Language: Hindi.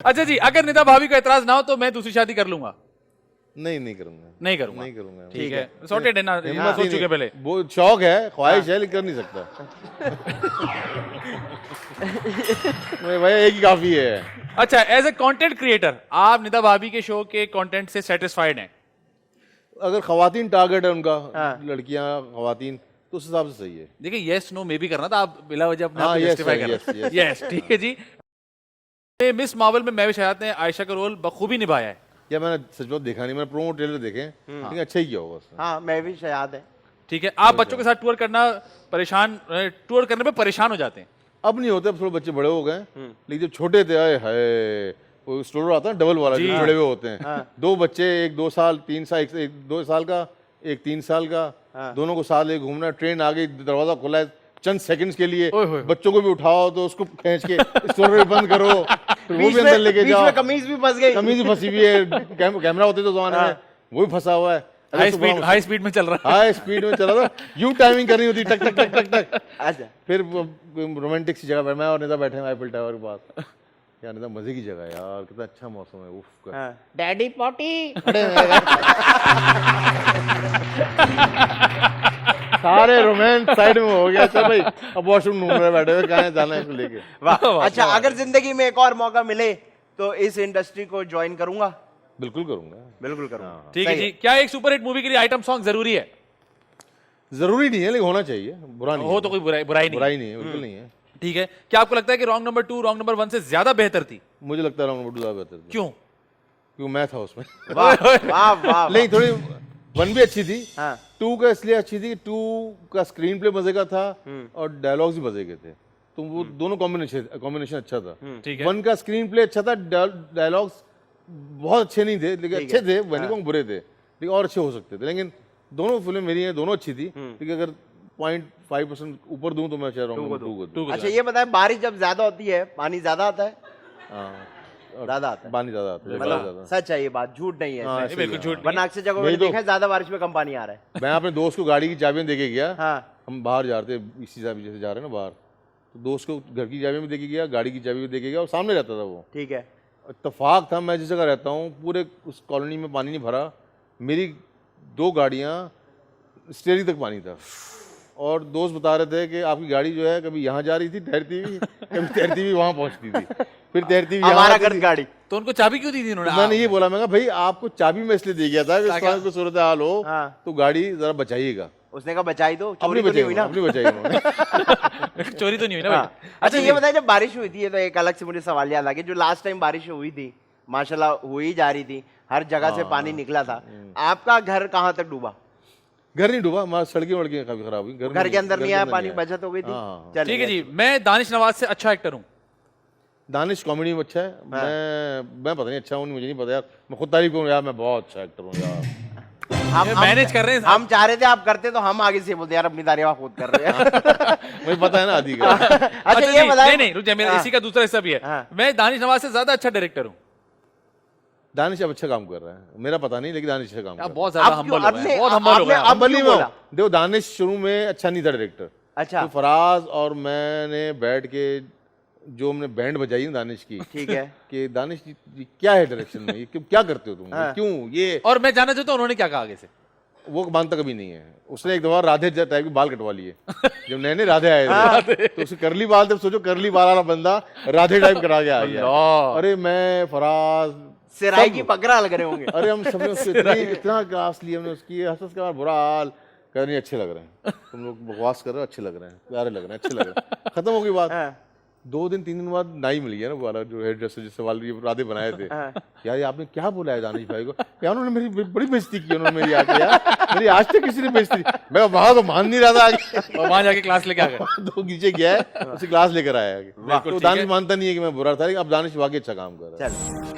अच्छा जी, अगर निदा भाभी को एतराज ना हो तो मैं दूसरी शादी कर लूंगा। नहीं करूंगा। नहीं करूंगा। नहीं करूंगा। ठीक है, सॉर्टेड है ना, हिम्मत ही सोच चुके नहीं। पहले। वो शौक है, ख्वाहिश है, लेकिन कर नहीं सकता। भाई एक ही काफी है। अच्छा, एज ए कंटेंट क्रिएटर आप निदा भाभी के शो के कंटेंट से सेटिस्फाइड हैं? अगर खवातीन टारगेट है उनका, लड़कियां खवातीन, तो उस हिसाब से सही है। देखिए यस नो मे भी करना था, आप बिला वजह अपने आप हाँ, को yes, जस्टिफाई sir, कर yes, रहे हैं। yes. यस, ठीक है जी। मिस मार्वल में महविश हयात ने आयशा का रोल बखूबी निभाया है। या मैंने सच बात देखा नहीं, मैंने प्रोमो ट्रेलर देखे, लेकिन अच्छा ही किया होगा उसने। हाँ मैं भी याद है। ठीक है, आप बच्चों के साथ टूर करने पे परेशान हो जाते हैं। अब नहीं होते, अब थोड़े बच्चे बड़े हो गए, लेकिन जब छोटे थे, आए हाय, वो स्टोर आता है डबल वाला, जो जुड़े हुए होते हैं, दो बच्चे, एक 2 साल 3 साल, एक 2 साल का, एक 3 साल का, दोनों को साथ लेके घूमना, ट्रेन आ गई, दरवाजा खुला है चंद सेकंड्स के लिए, बच्चों को भी उठाओ तो उसको खींच के स्टोर में बंद करो, फिर वो भी अंदर लेके जाओ, कमीज भी फंस गई, कमीज भी फंसी हुई है, कैमरा होते तो जमाने में वो भी फंसा हुआ है, हाई स्पीड में चल रहा है। हाई स्पीड में चला था, यू टाइमिंग करनी होती, टक टक टक टक टक। अच्छा फिर रोमांटिक सी जगह पर मैं और निदा बैठे हैं आईफिल टावर के पास। यार निदा मजे की जगह है यार, कितना अच्छा मौसम है, उफ। Daddy potty. सारे रोमांस साइड में हो गया। चल भाई अब वॉशरूम ढूंढ रहे बैठे हुए, कहाँ जाना है इसको लेके। वाह। अच्छा, अगर जिंदगी में एक और मौका मिले तो इस इंडस्ट्री को ज्वाइन करूंगा? बिल्कुल करूंगा, बिल्कुल करूंगा। ठीक है जी, क्या एक सुपरहिट मूवी के लिए आइटम सॉन्ग जरूरी है? जरूरी नहीं है, लेकिन होना चाहिए, बुरा नहीं हो तो कोई बुराई नहीं। बुराई नहीं है, बिल्कुल नहीं है। ठीक है, क्या आपको लगता है कि रॉन्ग नंबर 2 रॉन्ग नंबर 1 से ज्यादा बेहतर थी? मुझे लगता है राउंड ज्यादा बेहतर थी। क्यों? क्योंकि मैं था उसमें। वाह वाह वाह। नहीं, थोड़ी 1 भी अच्छी थी, हाँ। 2 का इसलिए अच्छी थी, 2 का स्क्रीन प्ले मजे का था और डायलॉग्स भी मजे के थे, तो वो दोनों कॉम्बिनेशन अच्छा था। ठीक है। 1 का स्क्रीन प्ले अच्छा था, डायलॉग्स बहुत अच्छे नहीं थे, लेकिन अच्छे थे, मैंने कहा बुरे थे, लेकिन और अच्छे हो सकते थे, लेकिन दोनों फिल्म मेरी हैं, दोनों अच्छी थी, लेकिन अगर 0.5% ऊपर दूं तो मैं चाह रहा हूँ 2 को दूं। अच्छा ये बताएं, बारिश जब ज्यादा होती है पानी ज्यादा आता है? हाँ, ज्यादा आता है, पानी ज्यादा आता है, मतलब सच है ये बात, झूठ नहीं है हाँ, इसमें। सही बिल्कुल है। झूठ वरना अक्सर जगहों नहीं में तो- देखा है ज्यादा बारिश में कम पानी आ रहा है। मैं अपने दोस्त को गाड़ी की चाबियां देके गया, हाँ। हम बाहर जा रहे थे, इसी चाबी जैसे जा रहे हैं ना बाहर, तो दोस्त को घर की चाबी भी देके गया, गाड़ी की चाबी भी देके गया, और सामने रहता था वो। ठीक है। इत्तेफाक था, मैं जिस जगह रहता हूँ पूरे उस कॉलोनी में पानी नहीं भरा, मेरी 2 गाड़ियाँ स्टीयरिंग तक पानी था, और दोस्त बता रहे थे कि आपकी गाड़ी जो है कभी यहाँ जा रही थी तैरती हुई, कभी तैरती हुई वहाँ पहुँचती थी, फिर तैरती हुई यहाँ हमारा आती घर थी। गाड़ी। तो उनको चाबी क्यों दी थी उन्होंने? मैंने ये बोला, मैं कहा भाई आपको चाबी मैं इसलिए दे गया था कि इस तरह की सूरत हाल हो हाँ। तो गाड़ी जरा बचाइएगा। उसने कहा बचाई दो, चोरी अपनी तो नहीं हुई ना? अपनी बचाई उन्होंने। चोरी तो नहीं हुई ना हाँ। भाई? अच्छा ये बताइए, जब बारिश हुई थी, ये तो एक अलग से मुझे सवाल याद आ गया, जो लास्ट टाइम बारिश हुई थी, माशाल्लाह हुई जा रही थी, हर जगह से पानी निकला था, आपका घर कहाँ तक डूबा? घर नहीं डूबा, हमारी सड़कें वड़कें काफी खराब हुई, घर के अंदर नहीं आया पानी, आया। बचत हो गई थी। हाँ। चलिए, ठीक है जी, मैं दानिश नवाज से अच्छा एक्टर हूँ। दानिश कॉमेडी में अच्छा है, मैं पता नहीं अच्छा हूँ, मुझे नहीं पता यार, मैं खुद तारीफ करूँ यार, मैं बहुत अच्छा एक्टर हूँ यार। हम मैनेज कर रहे हैं। हम चाह रहे थे आप करते, तो हम आगे से बोलते यार अपनी तारीफ आप खुद कर रहे हैं। मुझे पता है ना आदि का। अच्छा ये जी, बताइए। नहीं रुक जा, मेरा इसी का दूसरा हिस्सा भी है। हाँ। मैं दानिश नवाज से ज्यादा अच्छा डायरेक्टर हूँ। दानिश अब अच्छा काम कर रहा है, मेरा पता नहीं, लेकिन दानिश अच्छा काम कर रहा है। बहुत ज्यादा आप क्यों- हम्बल हो गए, आपने- बहुत हम्बल हो आपने- गए। आप अम्बल नहीं क्यों मैं बोला? देखो, दानिश शुरू में अच्छा नहीं था डायरेक्टर, अच्छा तो फराज और मैंने बैठ के जो हमने बैंड बजाई ना दानिश की, ठीक है। कि दानिश जी क्या है डायरेक्शन में, ये क्या करते हो तुम, क्यों ये, और मैं जानना चाहता हूँ उन्होंने क्या कहा आगे से? वो मानता कभी नहीं है। उसने एक दफा राधे टाइप के बाल कटवा लिए, जब नए नए राधे आए थे, तो उसके करली बाल थे, सोचो करली बाल वाला बंदा राधे टाइप करा के आ गया। अरे मैं फराज सिराई की बकरा लग रहे होंगे। अरे हम सबने उससे इतना क्लास लिया हमने उसकी, हंस हंस के बुरा हाल कर, नहीं अच्छे लग रहे हैं तुम लोग, बकवास कर रहे हो, अच्छे लग रहे हैं, प्यारे लग रहे हैं, अच्छे लग रहे हैं, खत्म हो गई बात। 2 दिन 3 दिन बाद नाई मिल गया ना वाला, जो हेयर ड्रेसर जिससे वाले राधे बनाए थे, यार ये आपने क्या बोला है दानिश भाई को, यार उन्होंने मेरी बड़ी बेइज्जती की, उन्होंने मेरी आके, यार मेरी आज तक किसी ने बेइज्जती, मैं वहां तो मान नहीं रहा था आगे, और वहां जाके क्लास लेके आ गए। 2 नीचे गया है, उसे क्लास लेकर आया आगे, तो दानिश मानता नहीं है कि मैं बुरा था, लेकिन अब दानिश वाकई अच्छा काम कर रहा है। चल